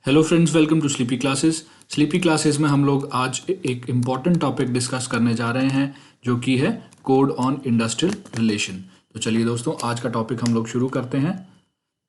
Hello friends, welcome to sleepy classes. Sleepy classes में हम लोग आज एक इम्पॉर्टेंट टॉपिक डिस्कस करने जा रहे हैं जो कि है कोड ऑन इंडस्ट्रियल रिलेशन। तो चलिए दोस्तों, आज का टॉपिक हम लोग शुरू करते हैं।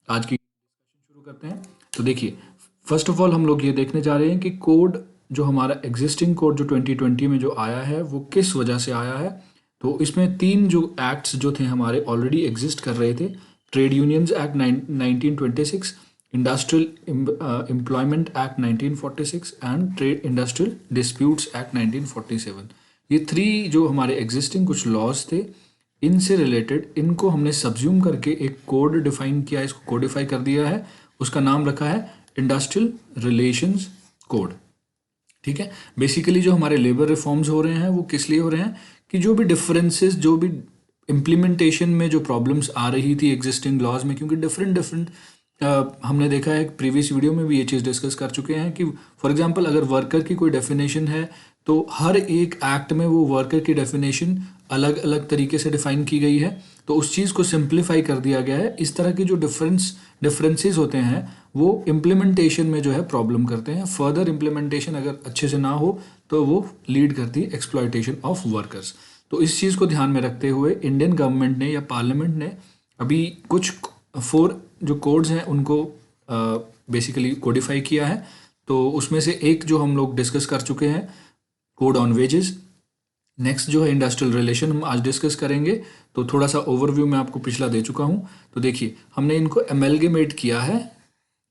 आज की शुरू करते हैं। तो देखिए, फर्स्ट ऑफ ऑल हम लोग ये देखने जा रहे हैं कि कोड जो हमारा एग्जिस्टिंग कोड जो 2020 में जो आया है वो किस वजह से आया है। तो इसमें तीन जो एक्ट्स जो थे हमारे ऑलरेडी एग्जिस्ट कर रहे थे, trade unions act 1926, industrial employment act 1946 and trade industrial disputes act 1947। ये थ्री जो हमारे एग्जिस्टिंग कुछ लॉज थे, इनसे रिलेटेड इनको हमने सब्ज्यूम करके एक कोड डिफाइन किया, इसको कोडिफाई कर दिया है। उसका नाम रखा है इंडस्ट्रियल रिलेशंस कोड। ठीक है, बेसिकली जो हमारे लेबर रिफॉर्म्स हो रहे हैं वो किस लिए हो रहे हैं कि जो भी डिफरेंसेस, जो भी इम्प्लीमेंटेशन में जो प्रॉब्लम्स आ रही थी एग्जिस्टिंग लॉज में, क्योंकि डिफरेंट हमने देखा है, प्रीवियस वीडियो में भी ये चीज़ डिस्कस कर चुके हैं कि फॉर एग्जांपल अगर वर्कर की कोई डेफिनेशन है तो हर एक एक्ट में वो वर्कर की डेफिनेशन अलग अलग तरीके से डिफाइन की गई है। तो उस चीज़ को सिंप्लीफाई कर दिया गया है। इस तरह की जो डिफरेंसेस होते हैं वो इम्प्लीमेंटेशन में जो है प्रॉब्लम करते हैं। फर्दर इम्प्लीमेंटेशन अगर अच्छे से ना हो तो वो लीड करती है एक्सप्लॉयटेशन ऑफ वर्कर्स। तो इस चीज़ को ध्यान में रखते हुए इंडियन गवर्नमेंट ने या पार्लियामेंट ने अभी कुछ 4 जो कोड्स हैं उनको बेसिकली कोडिफाई किया है। तो उसमें से एक जो हम लोग डिस्कस कर चुके हैं, कोड ऑन वेजेस। नेक्स्ट जो है इंडस्ट्रियल रिलेशन, हम आज डिस्कस करेंगे। तो थोड़ा सा ओवरव्यू मैं आपको पिछला दे चुका हूँ। तो देखिए, हमने इनको एमेलगेमेट किया है,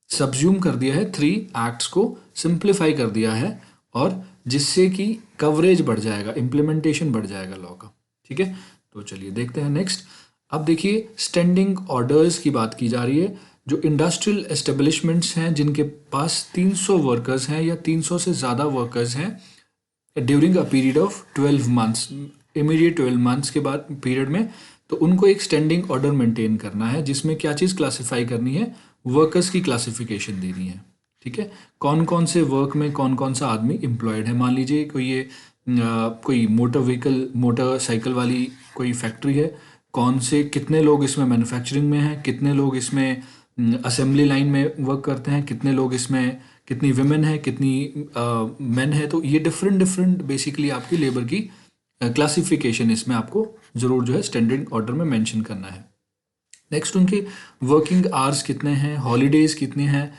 सब्ज्यूम कर दिया है, 3 एक्ट्स को सिंप्लीफाई कर दिया है, और जिससे कि कवरेज बढ़ जाएगा, इम्प्लीमेंटेशन बढ़ जाएगा लॉ का। ठीक है, तो चलिए देखते हैं नेक्स्ट। अब देखिए, स्टैंडिंग ऑर्डर्स की बात की जा रही है। जो इंडस्ट्रियल एस्टेब्लिशमेंट्स हैं जिनके पास 300 वर्कर्स हैं या 300 से ज़्यादा वर्कर्स हैं during a period of 12 months, immediate 12 months के बाद पीरियड में, तो उनको एक स्टैंडिंग ऑर्डर मेंटेन करना है जिसमें क्या चीज़ क्लासिफाई करनी है, वर्कर्स की क्लासिफिकेशन देनी है। ठीक है, कौन कौन से वर्क में कौन कौन सा आदमी एम्प्लॉयड है। मान लीजिए कोई मोटर व्हीकल, मोटरसाइकिल वाली कोई फैक्ट्री है, कौन से कितने लोग इसमें मैन्युफैक्चरिंग में हैं, कितने लोग इसमें असेंबली लाइन में वर्क करते हैं, कितने लोग इसमें, कितनी विमेन है, कितनी मेन है। तो ये डिफरेंट बेसिकली आपकी लेबर की क्लासिफिकेशन इसमें आपको ज़रूर जो है स्टैंडर्ड ऑर्डर में मेंशन करना है। नेक्स्ट, उनके वर्किंग आवर्स कितने हैं, हॉलीडेज कितने हैं,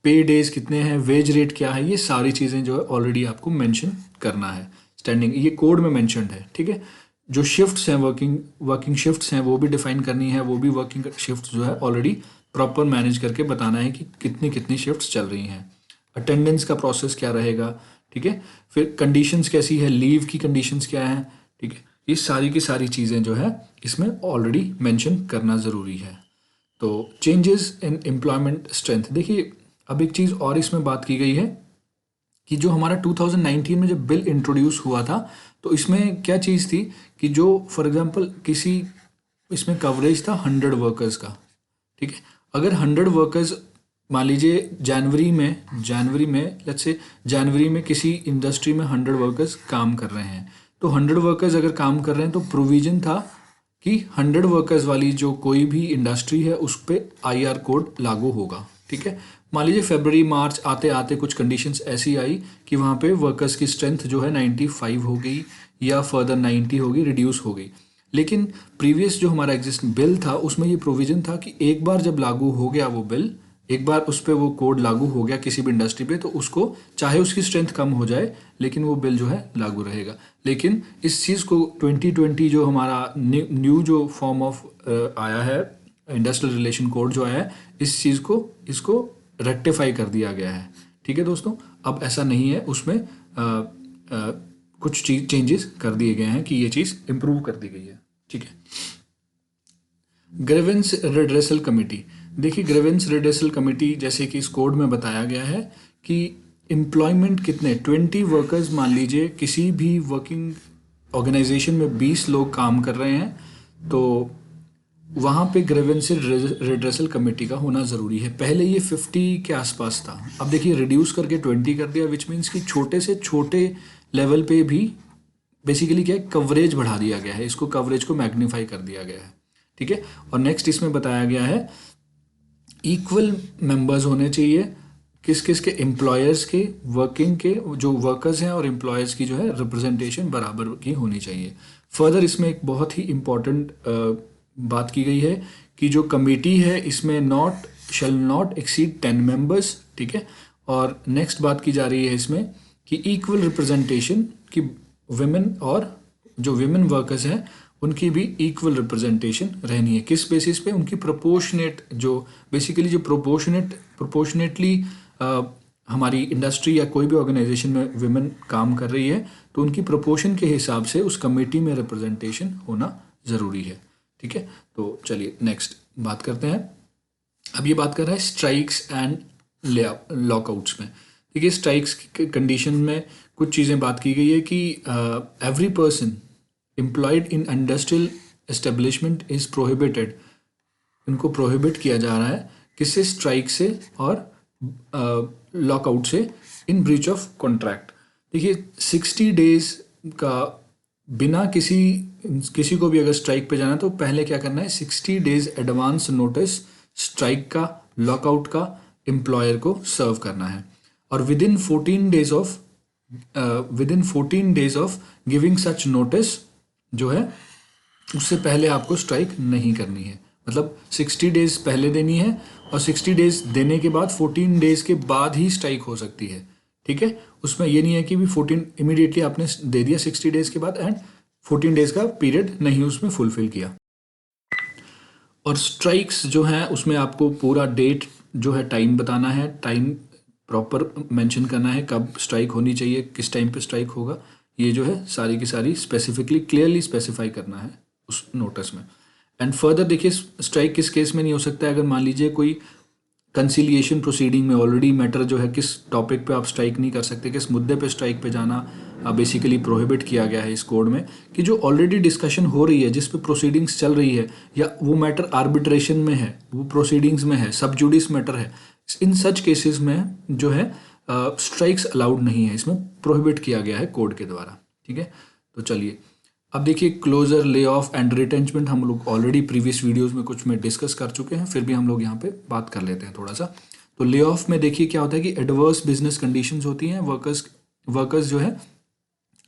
पे डेज कितने हैं, वेज रेट क्या है, ये सारी चीज़ें जो है ऑलरेडी आपको मेंशन करना है। स्टैंडिंग ये कोड में मेंशनड है। ठीक है, जो शिफ्ट्स हैं, वर्किंग शिफ्ट्स हैं, वो भी डिफाइन करनी है। वो भी वर्किंग शिफ्ट्स जो है ऑलरेडी प्रॉपर मैनेज करके बताना है कि कितनी कितनी शिफ्ट्स चल रही हैं। अटेंडेंस का प्रोसेस क्या रहेगा। ठीक है, फिर कंडीशंस कैसी है, लीव की कंडीशंस क्या है। ठीक है, ये सारी की सारी चीज़ें जो है इसमें ऑलरेडी मेंशन करना ज़रूरी है। तो चेंजेस इन एम्प्लॉयमेंट स्ट्रेंथ, देखिए अब एक चीज़ और इसमें बात की गई है कि जो हमारा 2019 में जब बिल इंट्रोड्यूस हुआ था, तो इसमें क्या चीज़ थी कि जो फॉर एग्जांपल किसी, इसमें कवरेज था 100 वर्कर्स का। ठीक है, अगर 100 वर्कर्स, मान लीजिए जनवरी में लेट्स से जनवरी में किसी इंडस्ट्री में 100 वर्कर्स काम कर रहे हैं, तो 100 वर्कर्स अगर काम कर रहे हैं तो प्रोविज़न था कि 100 वर्कर्स वाली जो कोई भी इंडस्ट्री है उस पर IR कोड लागू होगा। ठीक है, मान लीजिए फरवरी मार्च आते आते कुछ कंडीशंस ऐसी आई कि वहाँ पे वर्कर्स की स्ट्रेंथ जो है 95 हो गई या फर्दर 90 हो गई, रिड्यूस हो गई। लेकिन प्रीवियस जो हमारा एग्जिस्ट बिल था उसमें ये प्रोविज़न था कि एक बार जब लागू हो गया वो बिल, एक बार उस पर वो कोड लागू हो गया किसी भी इंडस्ट्री पे, तो उसको चाहे उसकी स्ट्रेंथ कम हो जाए लेकिन वो बिल जो है लागू रहेगा। लेकिन इस चीज़ को 2020 जो हमारा न्यू जो फॉर्म ऑफ आया है, इंडस्ट्रियल रिलेशन कोड जो आया है, इस चीज़ को, इसको रेक्टिफाई कर दिया गया है। ठीक है दोस्तों, अब ऐसा नहीं है, उसमें कुछ चेंजेस कर दिए गए हैं कि ये चीज़ इम्प्रूव कर दी गई है। ठीक है, ग्रीवेंस रिड्रेसल कमेटी, देखिए ग्रीवेंस रिड्रेसल कमेटी जैसे कि इस कोड में बताया गया है कि एम्प्लॉयमेंट कितने 20 वर्कर्स, मान लीजिए किसी भी वर्किंग ऑर्गेनाइजेशन में 20 लोग काम कर रहे हैं, तो वहाँ पे ग्रीवेंस रिड्रेसल कमेटी का होना ज़रूरी है। पहले ये 50 के आसपास था, अब देखिए रिड्यूस करके 20 कर दिया, विच मीन्स कि छोटे से छोटे लेवल पे भी बेसिकली क्या है, कवरेज बढ़ा दिया गया है, इसको कवरेज को मैग्नीफाई कर दिया गया है। ठीक है, और नेक्स्ट इसमें बताया गया है इक्वल मेंबर्स होने चाहिए किस किस के एम्प्लॉयर्स के, वर्किंग के जो वर्कर्स हैं और एम्प्लॉयर्स की जो है रिप्रेजेंटेशन बराबर की होनी चाहिए। फर्दर इसमें एक बहुत ही इम्पॉर्टेंट बात की गई है कि जो कमेटी है इसमें शैल नॉट एक्सीड 10 मेंबर्स, ठीक है। और नेक्स्ट बात की जा रही है इसमें कि इक्वल रिप्रेजेंटेशन, कि विमेन और जो विमेन वर्कर्स हैं उनकी भी इक्वल रिप्रेजेंटेशन रहनी है। किस बेसिस पे? उनकी प्रोपोर्शनेट, जो बेसिकली जो प्रोपोर्शनेटली हमारी इंडस्ट्री या कोई भी ऑर्गेनाइजेशन में विमेन काम कर रही है तो उनकी प्रोपोर्शन के हिसाब से उस कमेटी में रिप्रेजेंटेशन होना ज़रूरी है, ठीक है। तो चलिए नेक्स्ट बात करते हैं। अब ये बात कर रहा है स्ट्राइक्स एंड लॉकआउट्स में। देखिए, स्ट्राइक्स के कंडीशन में कुछ चीज़ें बात की गई है कि every person employed in industrial establishment is prohibited, इनको प्रोहिबिट किया जा रहा है किससे? स्ट्राइक से और लॉकआउट से, इन ब्रीच ऑफ कॉन्ट्रैक्ट। देखिए 60 डेज का बिना किसी को भी अगर स्ट्राइक पे जाना तो पहले क्या करना है? 60 डेज एडवांस नोटिस स्ट्राइक का, लॉकआउट का एम्प्लॉयर को सर्व करना है। और within 14 days of giving such notice जो है उससे पहले आपको स्ट्राइक नहीं करनी है। मतलब 60 डेज पहले देनी है और 60 डेज देने के बाद 14 डेज के बाद ही स्ट्राइक हो सकती है, ठीक है। उसमें ये नहीं है कि भी 14 इमीडिएटली आपने दे दिया 60 डेज के बाद एंड 14 डेज का पीरियड नहीं उसमें फुलफिल किया। और स्ट्राइक्स जो है उसमें आपको पूरा डेट जो है, टाइम बताना है, टाइम प्रॉपर मेंशन करना है, कब स्ट्राइक होनी चाहिए, किस टाइम पे स्ट्राइक होगा, ये जो है सारी की सारी स्पेसिफिकली क्लियरली स्पेसिफाई करना है उस नोटिस में। एंड फर्दर देखिए, स्ट्राइक किस केस में नहीं हो सकता है? अगर मान लीजिए कोई कंसिलिएशन प्रोसीडिंग में ऑलरेडी मैटर जो है, किस टॉपिक पे आप स्ट्राइक नहीं कर सकते, किस मुद्दे पे स्ट्राइक पे जाना बेसिकली प्रोहिबिट किया गया है इस कोड में, कि जो ऑलरेडी डिस्कशन हो रही है, जिस पे प्रोसीडिंग्स चल रही है, या वो मैटर आर्बिट्रेशन में है, वो प्रोसीडिंग्स में है, सब जुडिस मैटर है, इन सच केसेस में जो है स्ट्राइक्स अलाउड नहीं है, इसमें प्रोहिबिट किया गया है कोड के द्वारा, ठीक है। तो चलिए अब देखिए, क्लोजर, ले ऑफ एंड रिटेंचमेंट हम लोग ऑलरेडी प्रीवियस वीडियोस में कुछ में डिस्कस कर चुके हैं, फिर भी हम लोग यहाँ पे बात कर लेते हैं थोड़ा सा। तो ले ऑफ में देखिए क्या होता है कि एडवर्स बिजनेस कंडीशंस होती हैं, वर्कर्स जो है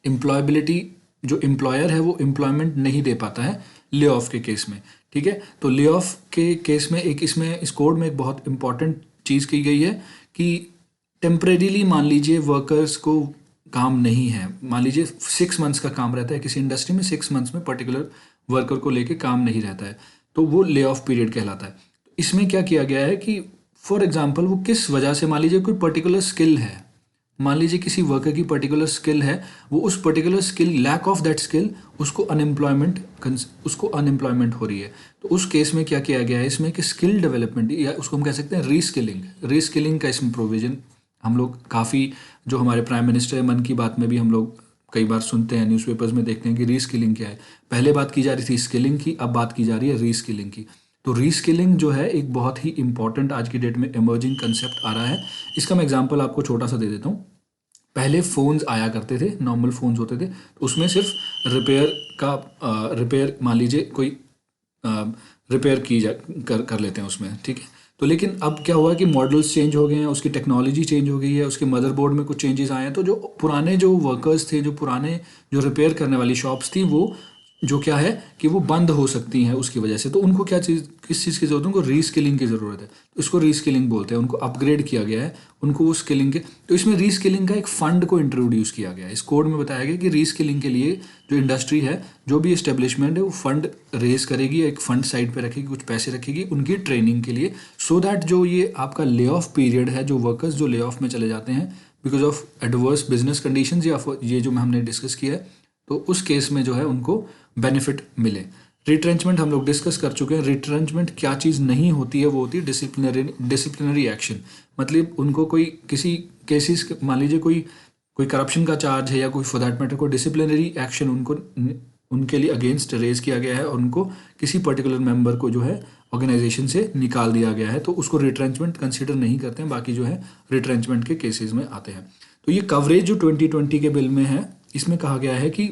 एम्प्लॉयबिलिटी, जो एम्प्लॉयर है वो एम्प्लॉयमेंट नहीं दे पाता है ले ऑफ के केस में, ठीक है। तो ले ऑफ के केस में इस कोड में एक बहुत इंपॉर्टेंट चीज़ की गई है कि टेम्परेरीली मान लीजिए वर्कर्स को काम नहीं है, मान लीजिए 6 मंथ्स का काम रहता है किसी इंडस्ट्री में, 6 मंथ्स में पर्टिकुलर वर्कर को लेके काम नहीं रहता है, तो वो ले ऑफ पीरियड कहलाता है। तो इसमें क्या किया गया है कि फॉर एग्जांपल वो किस वजह से, मान लीजिए कोई पर्टिकुलर स्किल है, मान लीजिए किसी वर्कर की पर्टिकुलर स्किल है, वो उस particular skill, lack of that skill उसको अनएम्प्लॉयमेंट हो रही है, तो उस केस में क्या किया गया है इसमें कि स्किल डेवलपमेंट, या उसको हम कह सकते हैं रीस्किलिंग का इसमें प्रोविजन हम लोग काफ़ी, जो हमारे प्राइम मिनिस्टर मन की बात में भी हम लोग कई बार सुनते हैं, न्यूज़पेपर्स में देखते हैं कि रीस्किलिंग क्या है। पहले बात की जा रही थी स्किलिंग की, अब बात की जा रही है रीस्किलिंग की। तो रीस्किलिंग जो है एक बहुत ही इंपॉर्टेंट आज की डेट में इमर्जिंग कंसेप्ट आ रहा है। इसका मैं एग्जांपल आपको छोटा सा दे देता हूँ। पहले फ़ोन्स आया करते थे, नॉर्मल फ़ोन्स होते थे, तो उसमें सिर्फ रिपेयर मान लीजिए कोई रिपेयर कर लेते हैं उसमें, ठीक है। तो लेकिन अब क्या हुआ कि मॉडल्स चेंज हो गए हैं, उसकी टेक्नोलॉजी चेंज हो गई है, उसके मदरबोर्ड में कुछ चेंजेस आए हैं, तो जो पुराने जो वर्कर्स थे, जो पुराने जो रिपेयर करने वाली शॉप्स थी, वो जो क्या है कि वो बंद हो सकती हैं उसकी वजह से। तो उनको किस चीज़ की ज़रूरत है? उनको रीस्किलिंग की ज़रूरत है, तो इसको रीस्किलिंग बोलते हैं, उनको अपग्रेड किया गया है, उनको वो स्किलिंग के, तो इसमें रीस्किलिंग का एक फ़ंड को इंट्रोड्यूस किया गया है। इस कोड में बताया गया कि रीस्किलिंग के लिए जो इंडस्ट्री है, जो भी इस्टेब्लिशमेंट है, वो फंड रेज करेगी, एक फंड साइड पे रखेगी, कुछ पैसे रखेगी उनकी ट्रेनिंग के लिए, सो दैट जो ये आपका ले ऑफ पीरियड है, जो वर्कर्स जो ले ऑफ में चले जाते हैं because of adverse business conditions, या ये जो हमने डिस्कस किया है, तो उस केस में जो है उनको बेनिफिट मिले। रिट्रेंचमेंट हम लोग डिस्कस कर चुके हैं। रिट्रेंचमेंट क्या चीज़ नहीं होती है? वो होती है डिसिप्लिनरी एक्शन। मतलब उनको कोई किसी केसेस, मान लीजिए कोई करप्शन का चार्ज है, या कोई फॉर दैट मैटर कोई डिसिप्लिनरी एक्शन उनके लिए अगेंस्ट रेज किया गया है, और उनको किसी पर्टिकुलर मेंबर को जो है ऑर्गेनाइजेशन से निकाल दिया गया है, तो उसको रिट्रेंचमेंट कंसिडर नहीं करते हैं, बाकी जो है रिट्रेंचमेंट के केसेस में आते हैं। तो ये कवरेज जो 2020 के बिल में है, इसमें कहा गया है कि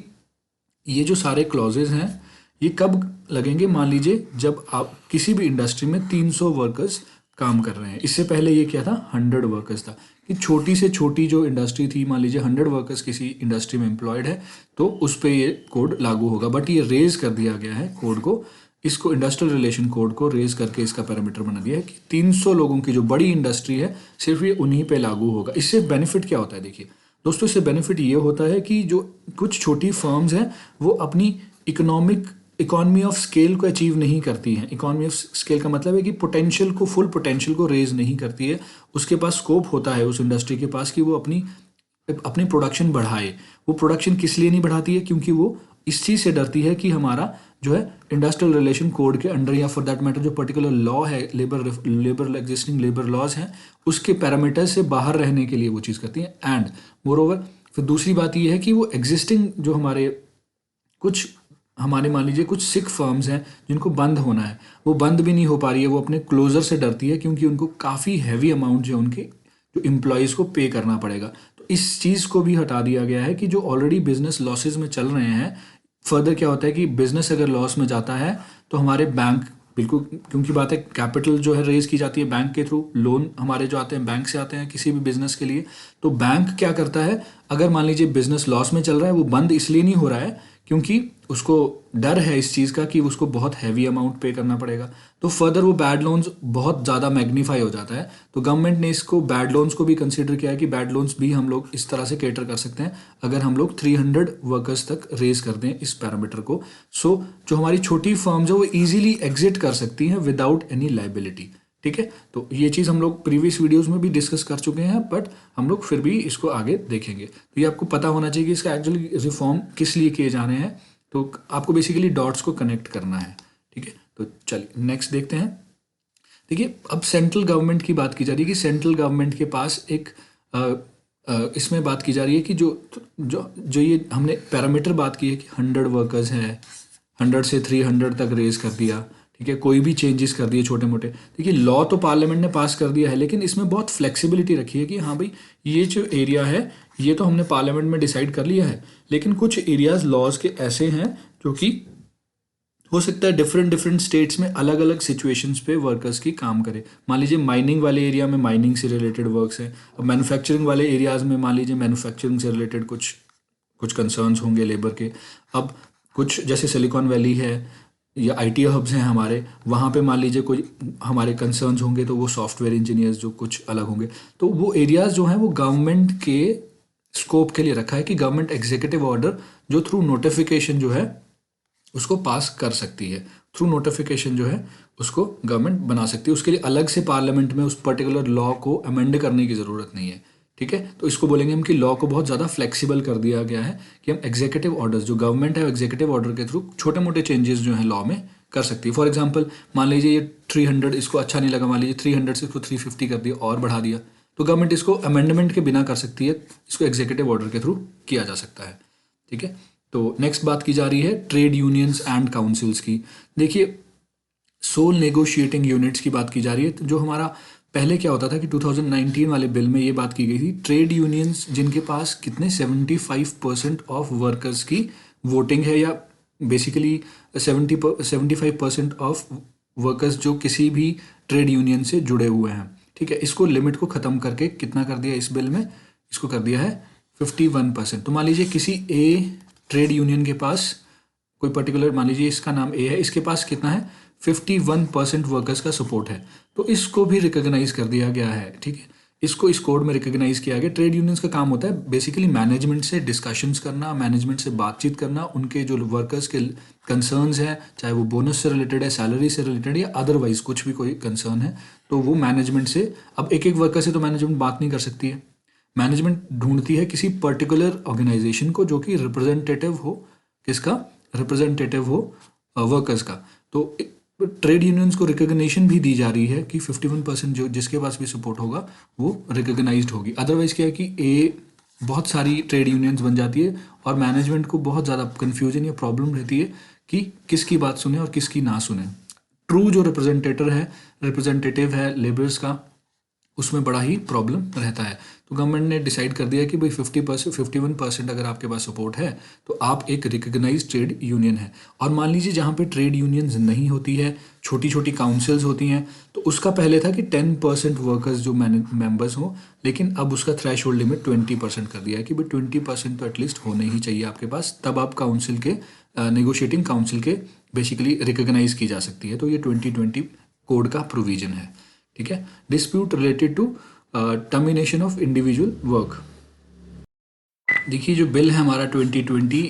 ये जो सारे क्लॉजेज हैं ये कब लगेंगे? मान लीजिए जब आप किसी भी इंडस्ट्री में 300 वर्कर्स काम कर रहे हैं। इससे पहले ये क्या था, 100 वर्कर्स था, कि छोटी से छोटी जो इंडस्ट्री थी, मान लीजिए 100 वर्कर्स किसी इंडस्ट्री में एम्प्लॉयड है तो उस पर ये कोड लागू होगा। बट ये रेज कर दिया गया है कोड को, इसको इंडस्ट्रियल रिलेशन कोड को रेज करके इसका पैरामीटर बना दिया है कि 300 लोगों की जो बड़ी इंडस्ट्री है सिर्फ ये उन्हीं पे लागू होगा। इससे बेनिफिट क्या होता है, देखिए दोस्तों, इससे बेनिफिट ये होता है कि जो कुछ छोटी फर्म्स हैं वो अपनी इकोनॉमी ऑफ स्केल को अचीव नहीं करती हैं। इकोनॉमी ऑफ स्केल का मतलब है कि पोटेंशियल को, फुल पोटेंशियल को रेज नहीं करती है। उसके पास स्कोप होता है उस इंडस्ट्री के पास कि वो अपनी प्रोडक्शन बढ़ाए। वो प्रोडक्शन किस लिए नहीं बढ़ाती है, क्योंकि वो इस चीज़ से डरती है कि हमारा जो है इंडस्ट्रियल रिलेशन कोड के अंडर, या फॉर दैट मैटर जो पर्टिकुलर लॉ है, लेबर एग्जिस्टिंग लेबर लॉज हैं, उसके पैरामीटर से बाहर रहने के लिए वो चीज़ करती हैं। एंड मोर ओवर फिर दूसरी बात ये है कि वो एग्जिस्टिंग जो हमारे मान लीजिए कुछ सिक फर्म्स हैं जिनको बंद होना है, वो बंद भी नहीं हो पा रही है। वो अपने क्लोजर से डरती है क्योंकि उनको काफ़ी हैवी अमाउंट जो उनके जो एम्प्लॉयज़ को पे करना पड़ेगा। तो इस चीज़ को भी हटा दिया गया है कि जो ऑलरेडी बिजनेस लॉसेज में चल रहे हैं, फर्दर क्या होता है कि बिजनेस अगर लॉस में जाता है तो हमारे बैंक, बिल्कुल क्योंकि बात है कैपिटल जो है रेज की जाती है बैंक के थ्रू, लोन हमारे जो आते हैं बैंक से आते हैं किसी भी बिजनेस के लिए। तो बैंक क्या करता है, अगर मान लीजिए बिजनेस लॉस में चल रहा है, वो बंद इसलिए नहीं हो रहा है क्योंकि उसको डर है इस चीज़ का कि उसको बहुत हैवी अमाउंट पे करना पड़ेगा, तो फर्दर वो बैड लोन्स बहुत ज़्यादा मैग्नीफाई हो जाता है। तो गवर्नमेंट ने इसको बैड लोन्स को भी कंसीडर किया है कि बैड लोन्स भी हम लोग इस तरह से कैटर कर सकते हैं अगर हम लोग 300 वर्कर्स तक रेज कर दें इस पैरामीटर को। सो जो हमारी छोटी फर्म्स है वो ईजिली एग्जिट कर सकती हैं विदाउट एनी लाइबिलिटी। ठीक है, तो ये चीज़ हम लोग प्रीवियस वीडियोस में भी डिस्कस कर चुके हैं, बट हम लोग फिर भी इसको आगे देखेंगे। तो ये आपको पता होना चाहिए कि इसका एक्चुअली रिफॉर्म किस लिए किए जाने हैं। तो आपको बेसिकली डॉट्स को कनेक्ट करना है। ठीक है, तो चलिए नेक्स्ट देखते हैं। देखिए, अब सेंट्रल गवर्नमेंट की बात की जा रही है कि सेंट्रल गवर्नमेंट के पास एक इसमें बात की जा रही है कि जो जो जो ये हमने पैरामीटर बात की है कि 100 वर्कर्स हैं, 100 से 300 तक रेज कर दिया। ठीक है, कोई भी चेंजेस कर दिए छोटे मोटे। देखिए, लॉ तो पार्लियामेंट ने पास कर दिया है, लेकिन इसमें बहुत फ्लेक्सिबिलिटी रखी है कि हाँ भाई, ये जो एरिया है ये तो हमने पार्लियामेंट में डिसाइड कर लिया है, लेकिन कुछ एरियाज लॉज के ऐसे हैं जो कि हो सकता है डिफरेंट स्टेट्स में अलग अलग सिचुएशंस पे वर्कर्स की काम करे। मान लीजिए माइनिंग वाले एरिया में माइनिंग से रिलेटेड वर्क्स हैं, अब मैन्युफैक्चरिंग वाले एरियाज में मान लीजिए मैन्युफैक्चरिंग से रिलेटेड कुछ कंसर्न्स होंगे लेबर के। अब कुछ जैसे सिलिकॉन वैली है या आईटी हब्स हैं हमारे, वहाँ पे मान लीजिए कोई हमारे कंसर्न्स होंगे तो वो सॉफ्टवेयर इंजीनियर्स जो कुछ अलग होंगे। तो वो एरियाज जो हैं वो गवर्नमेंट के स्कोप के लिए रखा है कि गवर्नमेंट एग्जीक्यूटिव ऑर्डर जो थ्रू नोटिफिकेशन जो है उसको पास कर सकती है। थ्रू नोटिफिकेशन जो है उसको गवर्नमेंट बना सकती है, उसके लिए अलग से पार्लियामेंट में उस पर्टिकुलर लॉ को अमेंड करने की ज़रूरत नहीं है। ठीक है, तो इसको बोलेंगे हम कि लॉ को बहुत ज़्यादा फ्लेक्सिबल कर दिया गया है कि हम एग्जीक्यूटिव ऑर्डर्स, जो गवर्नमेंट है एग्जीक्यूटिव ऑर्डर के थ्रू छोटे मोटे चेंजेस जो हैं लॉ में कर सकती है। फॉर एग्जांपल मान लीजिए ये 300 इसको अच्छा नहीं लगा, मान लीजिए 300 से इसको 350 कर दिया और बढ़ा दिया, तो गवर्नमेंट इसको अमेंडमेंट के बिना कर सकती है, इसको एग्जीक्यूटिव ऑर्डर के थ्रू किया जा सकता है। ठीक है, तो नेक्स्ट बात की जा रही है ट्रेड यूनियंस एंड काउंसिल्स की। देखिए, सोल नेगोशिएटिंग यूनिट्स की बात की जा रही है। तो जो हमारा पहले क्या होता था कि 2019 वाले बिल में ये बात की गई थी, ट्रेड यूनियंस जिनके पास कितने 75% ऑफ वर्कर्स की वोटिंग है, या बेसिकली 75% ऑफ वर्कर्स जो किसी भी ट्रेड यूनियन से जुड़े हुए हैं। ठीक है, इसको लिमिट को ख़त्म करके कितना कर दिया इस बिल में, इसको कर दिया है 51%। तो मान लीजिए किसी ए ट्रेड यूनियन के पास कोई पर्टिकुलर, मान लीजिए इसका नाम ए है, इसके पास कितना है 51% वर्कर्स का सपोर्ट है, तो इसको भी रिकॉग्नाइज कर दिया गया है। ठीक है, इसको इस कोड में रिकॉग्नाइज किया गया। ट्रेड यूनियंस का काम होता है बेसिकली मैनेजमेंट से डिस्कशंस करना, मैनेजमेंट से बातचीत करना, उनके जो वर्कर्स के कंसर्न्स हैं, चाहे वो बोनस से रिलेटेड है, सैलरी से रिलेटेड या अदरवाइज कुछ भी कोई कंसर्न है, तो वो मैनेजमेंट से, अब एक एक वर्कर से तो मैनेजमेंट बात नहीं कर सकती है, मैनेजमेंट ढूंढती है किसी पर्टिकुलर ऑर्गेनाइजेशन को जो कि रिप्रेजेंटेटिव हो, किसका, रिप्रेजेंटेटिव हो वर्कर्स का। तो ट्रेड यूनियंस को रिकॉग्निशन भी दी जा रही है कि 51% जो जिसके पास भी सपोर्ट होगा वो रिकॉग्नाइज्ड होगी। अदरवाइज क्या है कि बहुत सारी ट्रेड यूनियंस बन जाती है और मैनेजमेंट को बहुत ज़्यादा कन्फ्यूजन या प्रॉब्लम रहती है कि किसकी बात सुने और किसकी ना सुने। ट्रू जो रिप्रेजेंटेटिव है लेबर्स का, उसमें बड़ा ही प्रॉब्लम रहता है। तो गवर्नमेंट ने डिसाइड कर दिया कि भाई 50% 51% अगर आपके पास सपोर्ट है तो आप एक रिकग्नाइज ट्रेड यूनियन है। और मान लीजिए जहाँ पे ट्रेड यूनियंस नहीं होती है, छोटी छोटी काउंसिल्स होती हैं, तो उसका पहले था कि 10% वर्कर्स जो मेंबर्स हों, लेकिन अब उसका थ्रेश होल्ड लिमिट 20% कर दिया है कि भाई 20% तो एटलीस्ट होने ही चाहिए आपके पास, तब आप काउंसिल के नेगोशिएटिंग काउंसिल के बेसिकली रिकग्नाइज की जा सकती है। तो ये 2020 कोड का प्रोविजन है। ठीक है। Dispute related to termination of individual work. देखिए जो बिल है हमारा 2020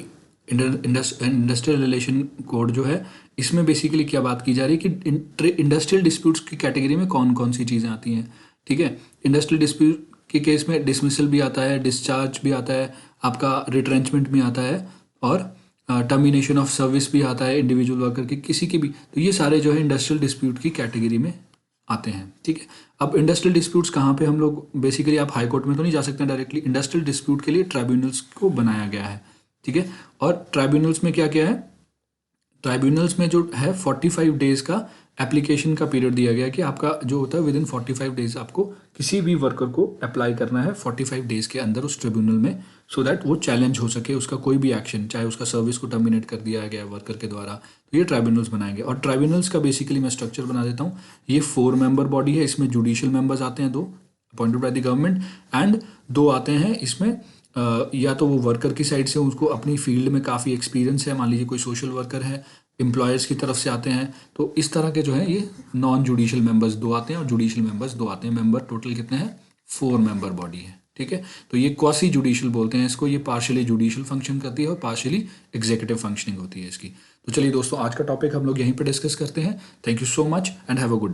इंडस्ट्रियल रिलेशन कोड जो है, इसमें बेसिकली क्या बात की जा रही है कि इंडस्ट्रियल डिस्प्यूट्स की कैटेगरी में कौन कौन सी चीज़ें आती हैं। ठीक है। इंडस्ट्रियल डिस्प्यूट के केस में डिसमिसल भी आता है, डिस्चार्ज भी आता है, आपका रिट्रेंचमेंट भी आता है, और टर्मिनेशन ऑफ सर्विस भी आता है इंडिविजुअल वर्कर की किसी की भी। तो ये सारे जो है इंडस्ट्रियल डिस्प्यूट की कैटेगरी में आते हैं। ठीक है। अब इंडस्ट्रियल डिस्प्यूट्स कहाँ पे हम लोग बेसिकली, आप हाई कोर्ट में तो नहीं जा सकते डायरेक्टली, इंडस्ट्रियल डिस्प्यूट के लिए ट्राइब्यूनल्स को बनाया गया है। ठीक है। और ट्राइब्यूनल्स में क्या क्या है, ट्राइब्यूनल्स में जो है 45 डेज का एप्लीकेशन का पीरियड दिया गया है कि आपका जो होता है विद इन 45 डेज आपको किसी भी वर्कर को अप्लाई करना है 45 डेज के अंदर उस ट्रिब्यूनल में, सो दैट वो चैलेंज हो सके उसका कोई भी एक्शन, चाहे उसका सर्विस को टर्मिनेट कर दिया गया वर्कर के द्वारा। तो ये ट्राइब्यूनल्स बनाएंगे। और ट्राइब्यूनल्स का बेसिकली मैं स्ट्रक्चर बना देता हूँ। ये 4 मेंबर बॉडी है, इसमें जुडिशियल मेंबर्स आते हैं 2 appointed by the government, and 2 आते हैं इसमें या तो वो वर्कर की साइड से, उसको अपनी फील्ड में काफ़ी एक्सपीरियंस है, मान लीजिए कोई सोशल वर्कर है, एम्प्लॉयर्स की तरफ से आते हैं। तो इस तरह के जो है ये नॉन जुडिशियल मेंबर्स 2 आते हैं और जुडिशियल मेंबर्स 2 आते हैं। मेंबर टोटल कितने हैं, 4 मेंबर बॉडी है। ठीक है। तो ये क्वासी जुडिशियल बोलते हैं इसको, ये पार्शियली जुडिशियल फंक्शन करती है और पार्शियली एग्जीक्यूटिव फंक्शनिंग होती है इसकी। तो चलिए दोस्तों, आज का टॉपिक हम लोग यहीं पे डिस्कस करते हैं। Thank you so much and have a good day.